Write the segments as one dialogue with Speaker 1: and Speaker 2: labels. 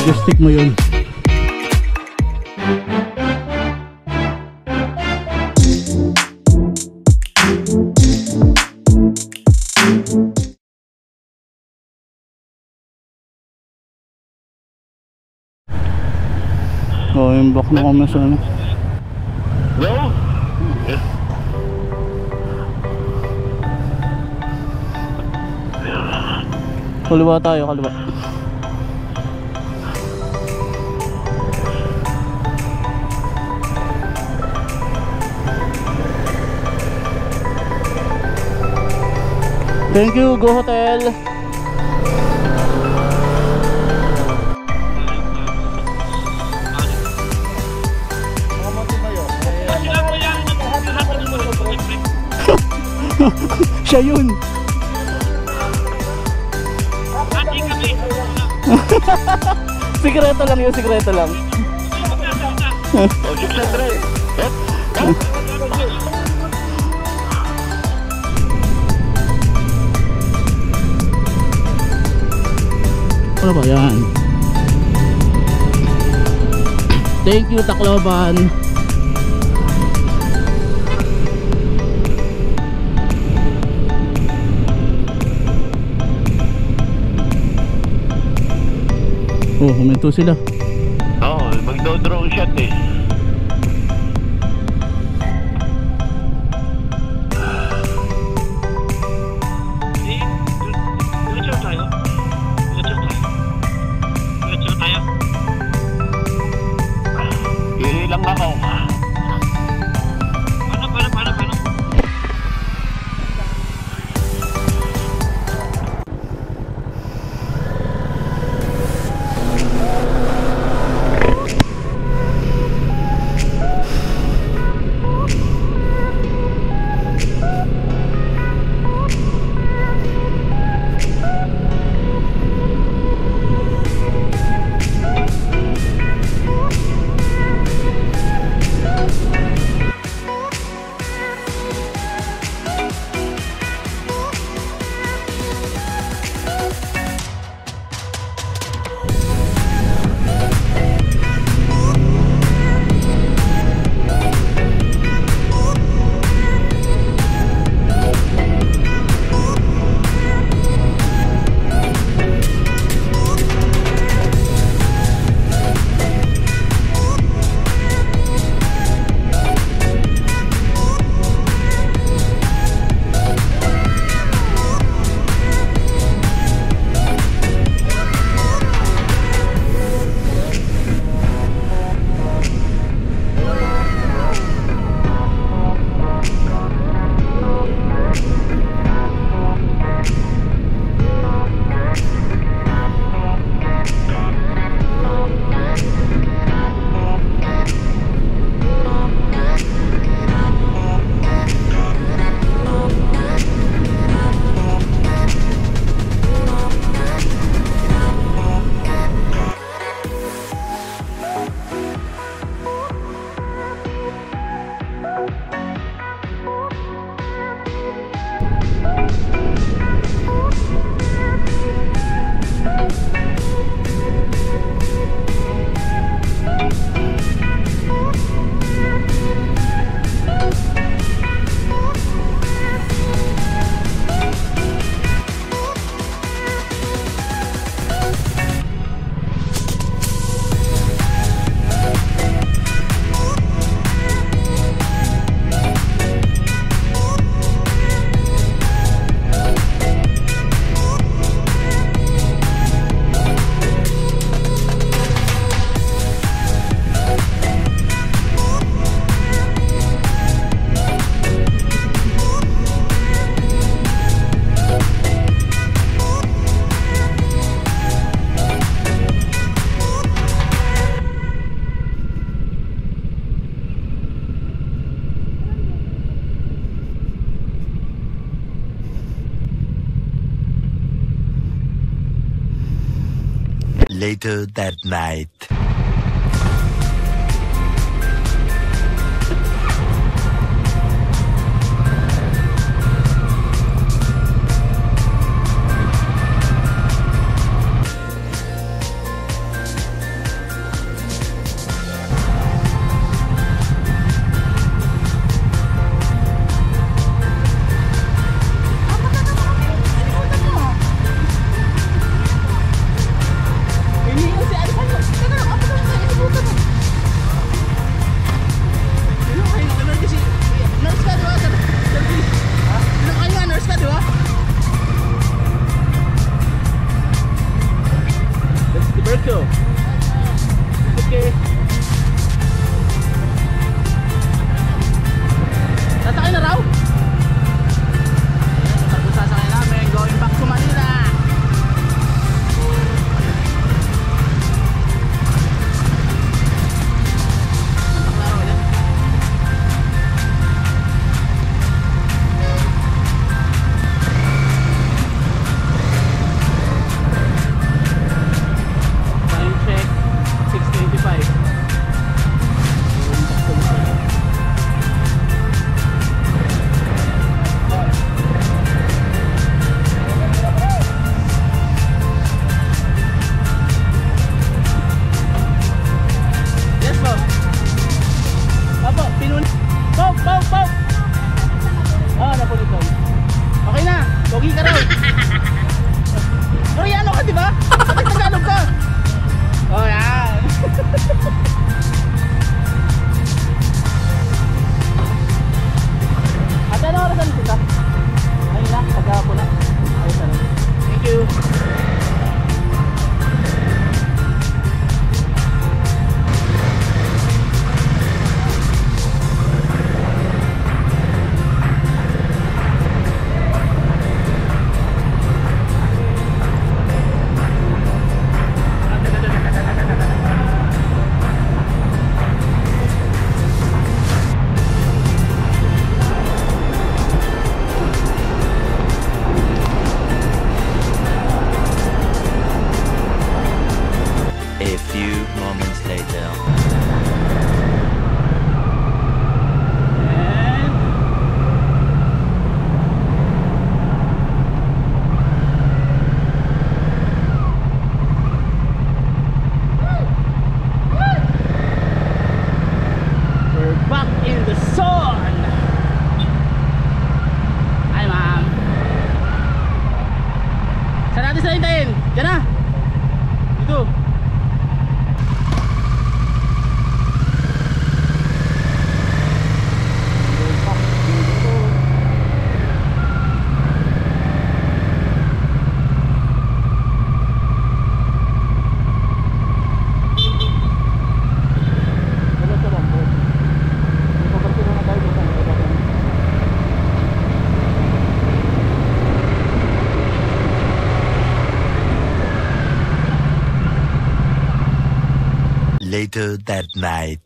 Speaker 1: Majestic mo yun. Oh, yung back na kami sa ano.
Speaker 2: No?
Speaker 1: Kaliwa tayo, kaliwa. Thank you, Go Hotel. Siya yun. Sikreto lang yun, sikreto lang. Ano ba yan? Thank you, Tacloban. Oh, huminto sila.
Speaker 2: Oo, magdo-drone shot eh.
Speaker 3: Diretso tayo.
Speaker 2: Hili lang ako.
Speaker 3: Paano?
Speaker 4: Later that night.
Speaker 1: Sige. Sasakay na raw? Ayan, sasakay namin. Going back to Manila. Time check 6:25. Yes po. Apo, pinun. Pop, pop, pop. Napunit. Okay na, pogi ka raw. Koreano ka, di ba? Bakit Tagalog ka? Oh, yan. At ano oras na kita? Ayun na, pagkapo na. Ayos na. Thank you.
Speaker 4: A few moments later.
Speaker 1: And we're back in the sun. Hi, ma'am. Saan natin sila hintayin? Diyan na. Dito.
Speaker 4: Later that night.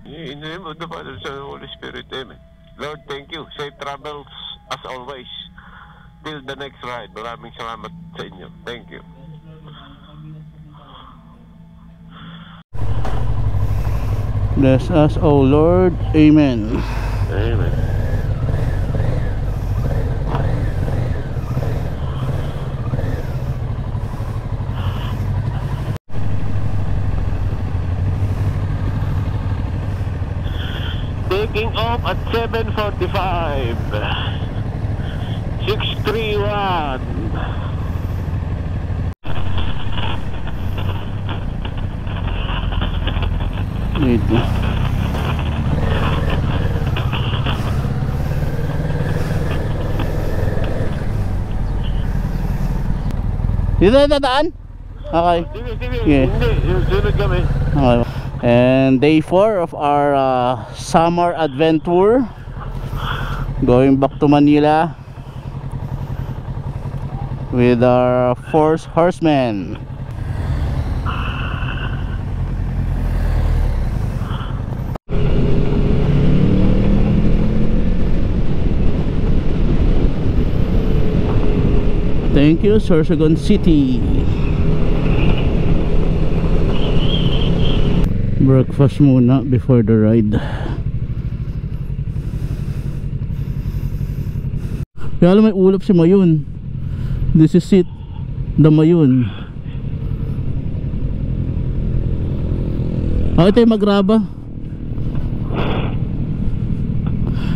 Speaker 2: In the name of the Father, Son, and Holy Spirit, amen. Lord, thank you. Safe travels as always. Till the next ride. Maraming salamat sa inyo. Thank you.
Speaker 1: Bless us, O Lord. Amen.
Speaker 2: Amen. Taking off at 7:45. 631.
Speaker 1: Wait. Dito na dadaan? Okay.
Speaker 2: Sige, sige.
Speaker 1: Sige.
Speaker 2: Hindi, yung sunod kami.
Speaker 1: Okay. And day 4 of our summer adventure, going back to Manila with our 4 horsemen. Thank you, Sorsogon City. Breakfast muna before the ride. Kaya alam, may ulap si Mayon. This is it, the Mayon. Ito yung Magraba.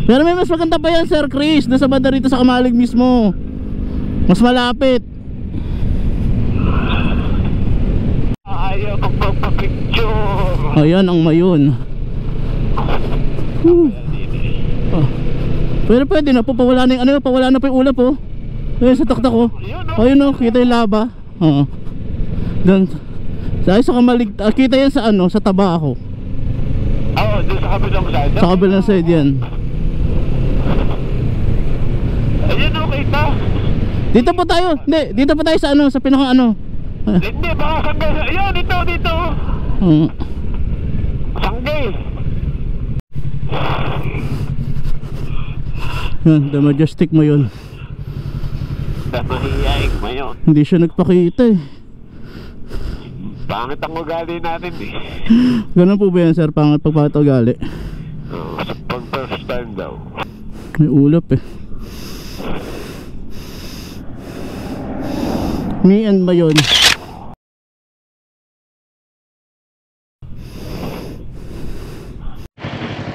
Speaker 1: Pero may mas maganda pa yan, Sir Chris, doon sa banda rito sa Kamalig mismo. Mas malapit.
Speaker 2: Ayaw magpapapicture.
Speaker 1: Ayan ang Mayon. Pero pwede na po, pawala na yung ano, pawala na po yung ulap po. Ayun sa taktak ko. Ayun o, kita yung laba. Oo. Doon sa Kamalig, kita yan sa ano, sa taba ako.
Speaker 2: Oo, doon sa kabilang side.
Speaker 1: Sa kabilang side yan.
Speaker 2: Ayun, okay ta.
Speaker 1: Dito po tayo, hindi, dito po tayo sa ano, sa pinakang ano.
Speaker 2: Hindi, baka sanggay. Ayun, dito. Sanggay.
Speaker 1: Yan, the Majestic Mayon.
Speaker 2: Mahihaig mo yun.
Speaker 1: Hindi siya nagpakita eh.
Speaker 2: Pangit ang ugali natin eh.
Speaker 1: Ganun po ba yan, sir? Pangit pagpakita ugali?
Speaker 2: Pag first time daw.
Speaker 1: May ulap eh. Me and Mayon.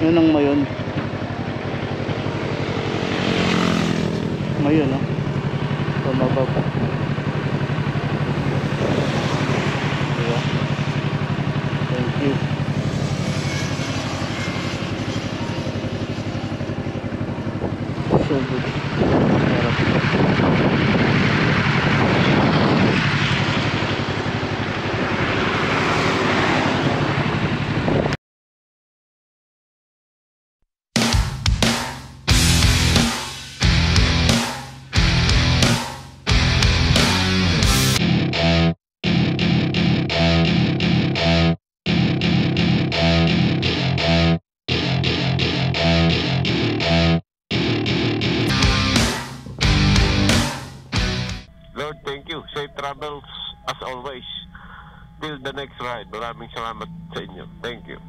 Speaker 1: Yan ang Mayon. Mayon, no? Pumaba pa. Yeah. Thank you. So good.
Speaker 2: Lord, thank you. Safe travels as always. Till the next ride. Maraming salamat sa inyo. Thank you.